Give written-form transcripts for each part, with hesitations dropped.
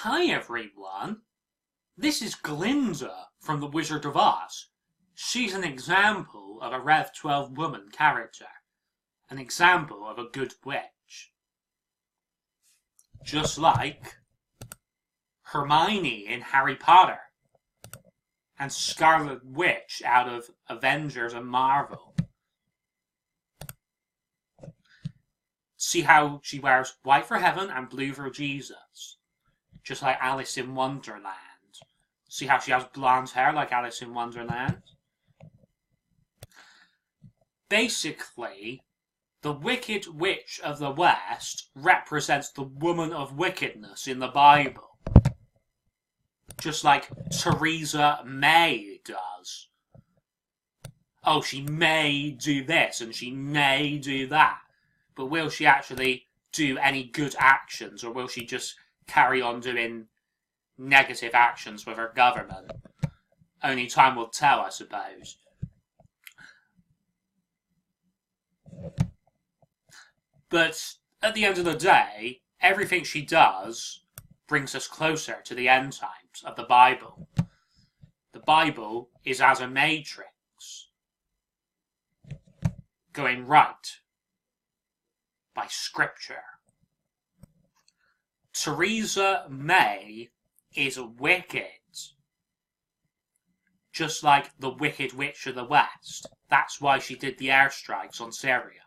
Hi everyone, this is Glinda from The Wizard of Oz. She's an example of a Rev 12 woman character, an example of a good witch. Just like Hermione in Harry Potter, and Scarlet Witch out of Avengers and Marvel. See how she wears white for heaven and blue for Jesus. Just like Alice in Wonderland. See how she has blonde hair like Alice in Wonderland? Basically, the Wicked Witch of the West represents the woman of wickedness in the Bible. Just like Theresa May does. Oh, she may do this and she may do that. But will she actually do any good actions, or will she just carry on doing negative actions with her government? Only time will tell, I suppose. But at the end of the day, everything she does brings us closer to the end times of the Bible. The Bible is as a matrix, going right by scripture. Theresa May is wicked, just like the Wicked Witch of the West. That's why she did the airstrikes on Syria.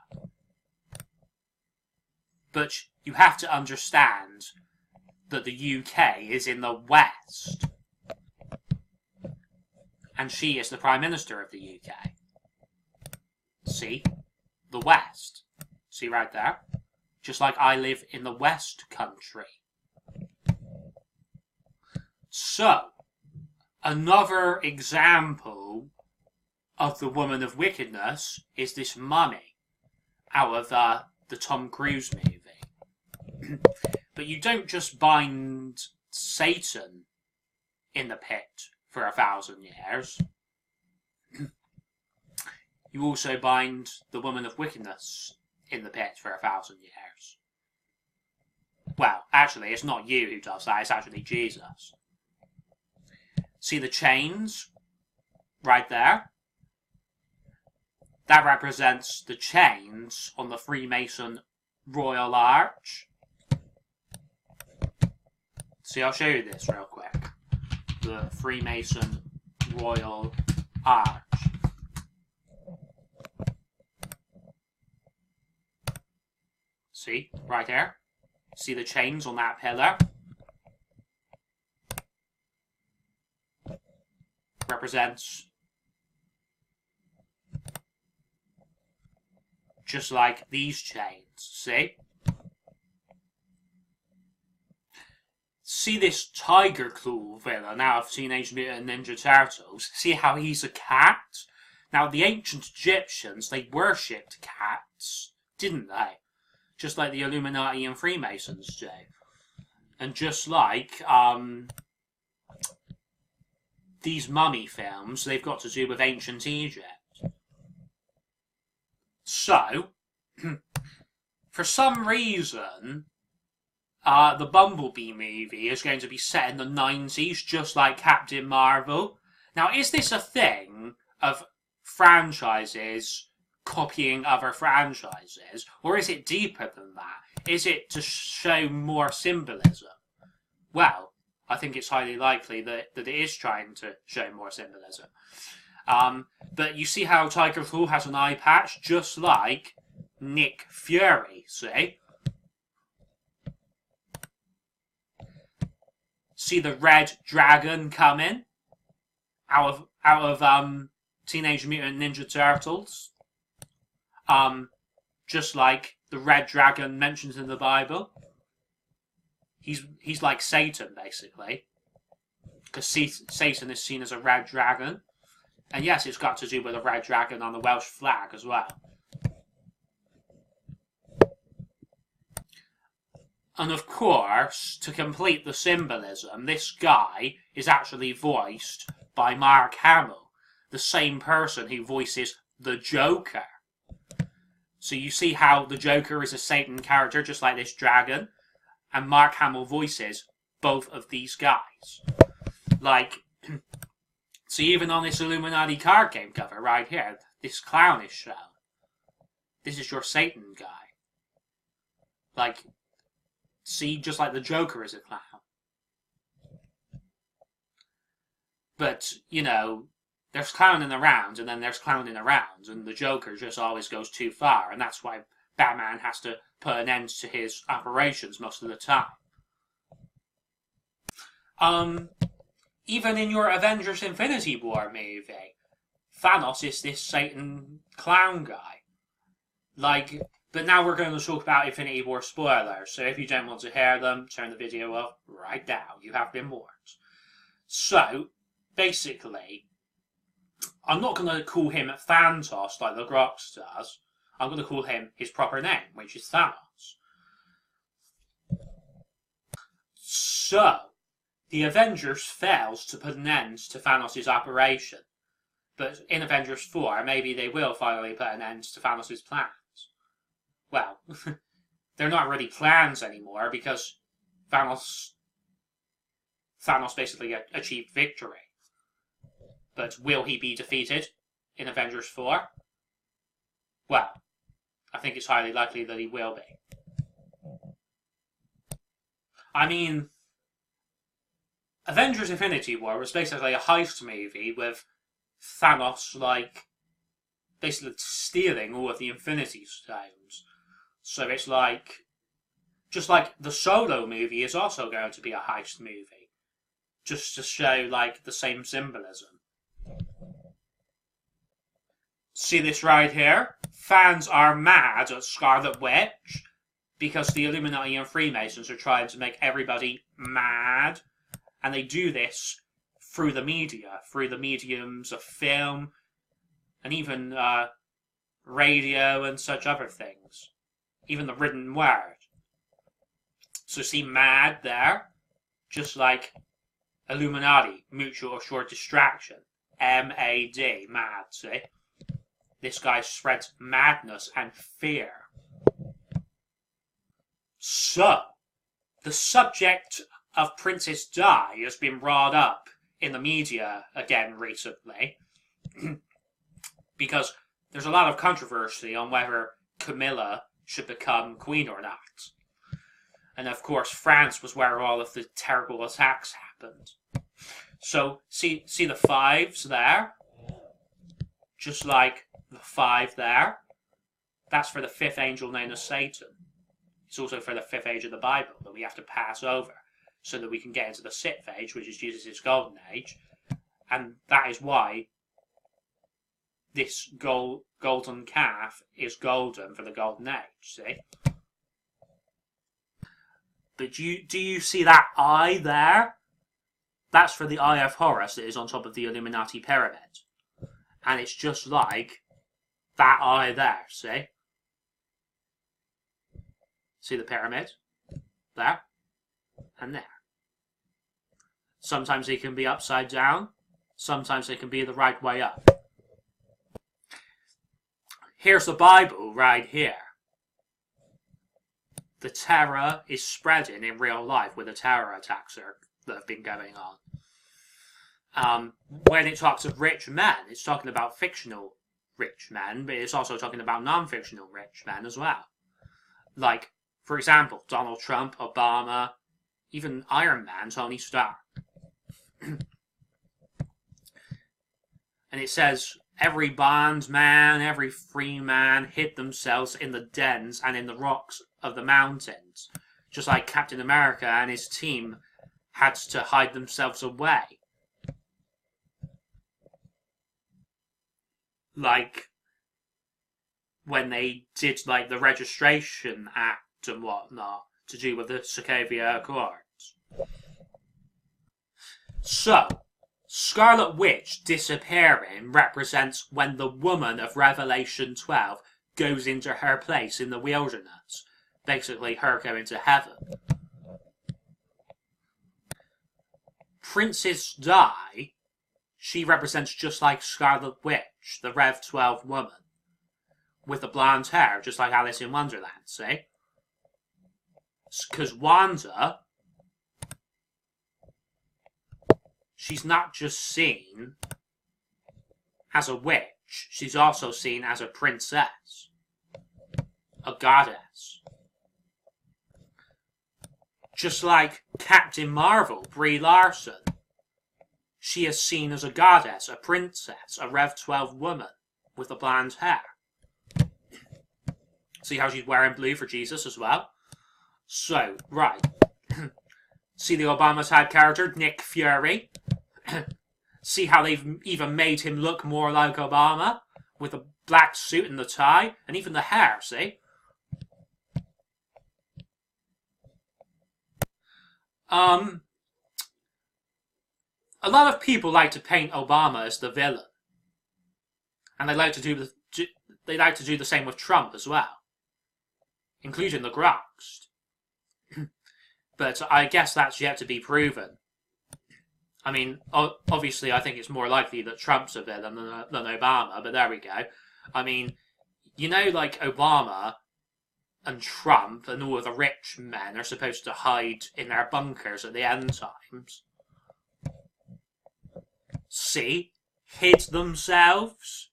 But you have to understand that the UK is in the West, and she is the Prime Minister of the UK. See? The West. See right there? Just like I live in the West Country. So, another example of the woman of wickedness is this mummy out of the Tom Cruise movie. But you don't just bind Satan in the pit for 1,000 years. You also bind the woman of wickedness in the pit for 1,000 years. Well, actually, it's not you who does that, it's actually Jesus. See the chains right there? That represents the chains on the Freemason Royal Arch. See, I'll show you this real quick. The Freemason Royal Arch. See, right there? See the chains on that pillar? Represents just like these chains, see? See this Tiger Claw villain out of Teenage Mutant Ninja Turtles? See how he's a cat? Now, the ancient Egyptians, they worshipped cats, didn't they? Just like the Illuminati and Freemasons do. And just like these mummy films, they've got to do with ancient Egypt. So, for some reason, the Bumblebee movie is going to be set in the 90s, just like Captain Marvel. Now, is this a thing of franchises copying other franchises, or is it deeper than that? Is it to show more symbolism? Well, I think it's highly likely that it is trying to show more symbolism. But you see how Tiger Claw has an eye patch, just like Nick Fury, see? See the red dragon coming out of Teenage Mutant Ninja Turtles? Just like the red dragon mentioned in the Bible. He's like Satan, basically. Because Satan is seen as a red dragon. And yes, it's got to do with a red dragon on the Welsh flag as well. And of course, to complete the symbolism, this guy is actually voiced by Mark Hamill, the same person who voices the Joker. So you see how the Joker is a Satan character, just like this dragon, and Mark Hamill voices both of these guys. Like, see, even on this Illuminati card game cover right here, this clown is shown. This is your Satan guy. Like, see, just like the Joker is a clown. But, you know, there's clowning around, and then there's clowning around, and the Joker just always goes too far, and that's why Batman has to put an end to his operations most of the time. Even in your Avengers Infinity War movie, Thanos is this Satan clown guy. Like, but now we're going to talk about Infinity War spoilers, so if you don't want to hear them, turn the video off right now. You have been warned. So, basically, I'm not going to call him Thanos like the Grox does. I'm going to call him his proper name, which is Thanos. So, the Avengers fails to put an end to Thanos' operation. But in Avengers 4, maybe they will finally put an end to Thanos' plans. Well, they're not really plans anymore because Thanos basically achieved victory. But will he be defeated in Avengers 4? Well, I think it's highly likely that he will be. I mean, Avengers Infinity War was basically a heist movie with Thanos, like, basically stealing all of the Infinity Stones. So it's like, just like the Solo movie is also going to be a heist movie. Just to show, like, the same symbolism. See this right here? Fans are mad at Scarlet Witch because the Illuminati and Freemasons are trying to make everybody mad. And they do this through the media, through the mediums of film, and even radio and such other things. Even the written word. So see mad there? Just like Illuminati, mutual assured distraction. M-A-D, mad, see? This guy spreads madness and fear. So, the subject of Princess Di has been brought up in the media again recently. Because there's a lot of controversy on whether Camilla should become queen or not. And of course, France was where all of the terrible attacks happened. So, see the fives there? Just like the 5 there. That's for the 5th angel known as Satan. It's also for the 5th age of the Bible that we have to pass over so that we can get into the 6th age, which is Jesus' golden age. And that is why this golden calf is golden for the golden age, see? But do you see that eye there? That's for the Eye of Horus that is on top of the Illuminati pyramid. And it's just like that eye there, see? See the pyramid? There. And there. Sometimes they can be upside down. Sometimes they can be the right way up. Here's the Bible right here. The terror is spreading in real life with the terror attacks that have been going on. When it talks of rich men, it's talking about fictional rich men, but it's also talking about non-fictional rich men as well. Like, for example, Donald Trump, Obama, even Iron Man, Tony Stark. And it says, every bondman, every free man hid themselves in the dens and in the rocks of the mountains. Just like Captain America and his team had to hide themselves away. Like, when they did, like, the Registration Act and whatnot, to do with the Sokovia Accords. So, Scarlet Witch disappearing represents when the woman of Revelation 12 goes into her place in the wilderness. Basically, her going to heaven. Princess Di, she represents just like Scarlet Witch, the Rev 12 woman. With the blonde hair, just like Alice in Wonderland, see? Because Wanda she's not just seen as a witch, she's also seen as a princess, a goddess. Just like Captain Marvel, Brie Larson, she is seen as a goddess, a princess, a Rev 12 woman with the blonde hair. See how she's wearing blue for Jesus as well? So, right. See the Obama side character, Nick Fury? See how they've even made him look more like Obama? With the black suit and the tie, and even the hair, see? A lot of people like to paint Obama as the villain. And they like to do the same with Trump as well. Including the Groxt. But I guess that's yet to be proven. I mean, obviously I think it's more likely that Trump's a villain than Obama, but there we go. I mean, you know, like Obama and Trump and all of the rich men are supposed to hide in their bunkers at the end times. See? Hid themselves.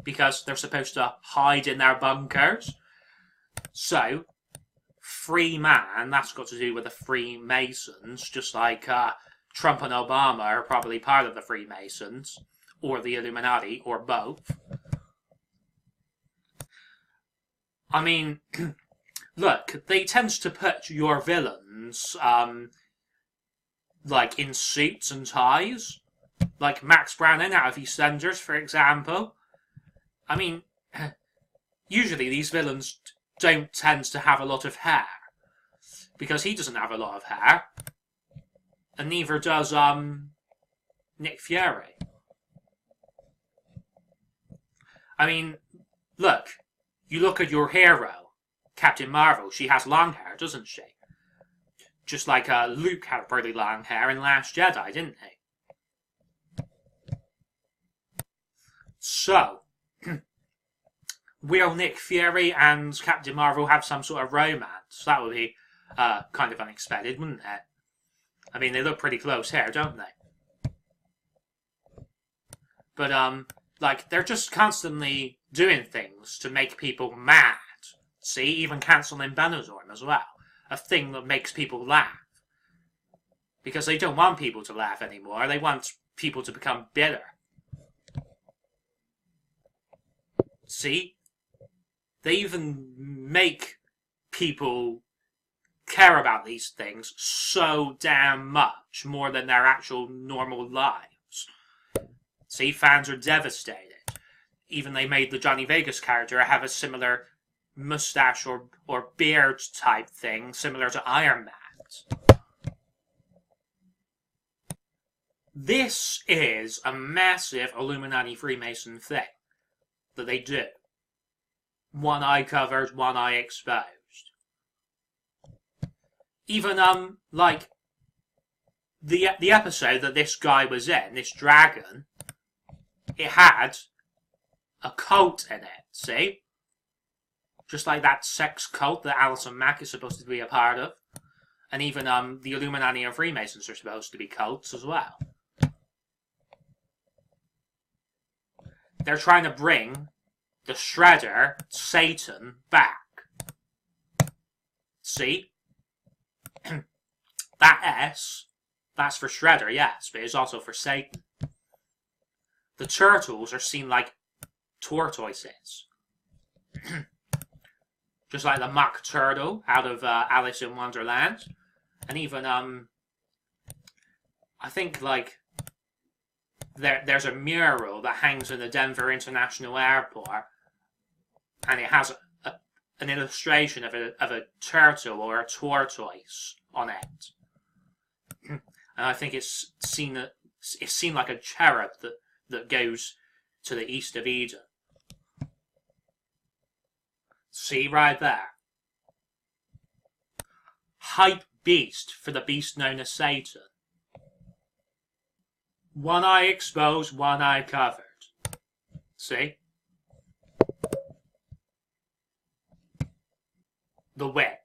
Because they're supposed to hide in their bunkers. So, free man, that's got to do with the Freemasons, just like Trump and Obama are probably part of the Freemasons, or the Illuminati, or both. I mean, look, they tend to put your villains, like, in suits and ties. Like Max Brannon out of EastEnders, for example. I mean, usually these villains don't tend to have a lot of hair. Because he doesn't have a lot of hair. And neither does, Nick Fury. I mean, look. You look at your hero, Captain Marvel. She has long hair, doesn't she? Just like Luke had pretty long hair in Last Jedi, didn't he? So, will Nick Fury and Captain Marvel have some sort of romance? That would be kind of unexpected, wouldn't it? I mean, they look pretty close here, don't they? But, like, they're just constantly doing things to make people mad. See, even cancelling Benazorm as well. A thing that makes people laugh. Because they don't want people to laugh anymore. They want people to become bitter. See? They even make people care about these things so damn much, more than their actual normal lives. See, fans are devastated. Even they made the Johnny Vegas character have a similar mustache or beard type thing, similar to Iron Man's. This is a massive Illuminati Freemason thing that they do. One eye covered, one eye exposed. Even, like, the episode that this guy was in, this dragon, it had a cult in it, see? Just like that sex cult that Alison Mack is supposed to be a part of. And even the Illuminati and Freemasons are supposed to be cults as well. They're trying to bring the Shredder, Satan, back. See? That S, that's for Shredder, yes, but it's also for Satan. The turtles are seen like tortoises. Just like the mock turtle out of Alice in Wonderland. And even, I think, like, there's a mural that hangs in the Denver International Airport. And it has an illustration of a turtle or a tortoise on it. And I think it's seen like a cherub that goes to the east of Eden. See right there. Hype beast for the beast known as Satan. One eye exposed, one eye covered. See? The witch.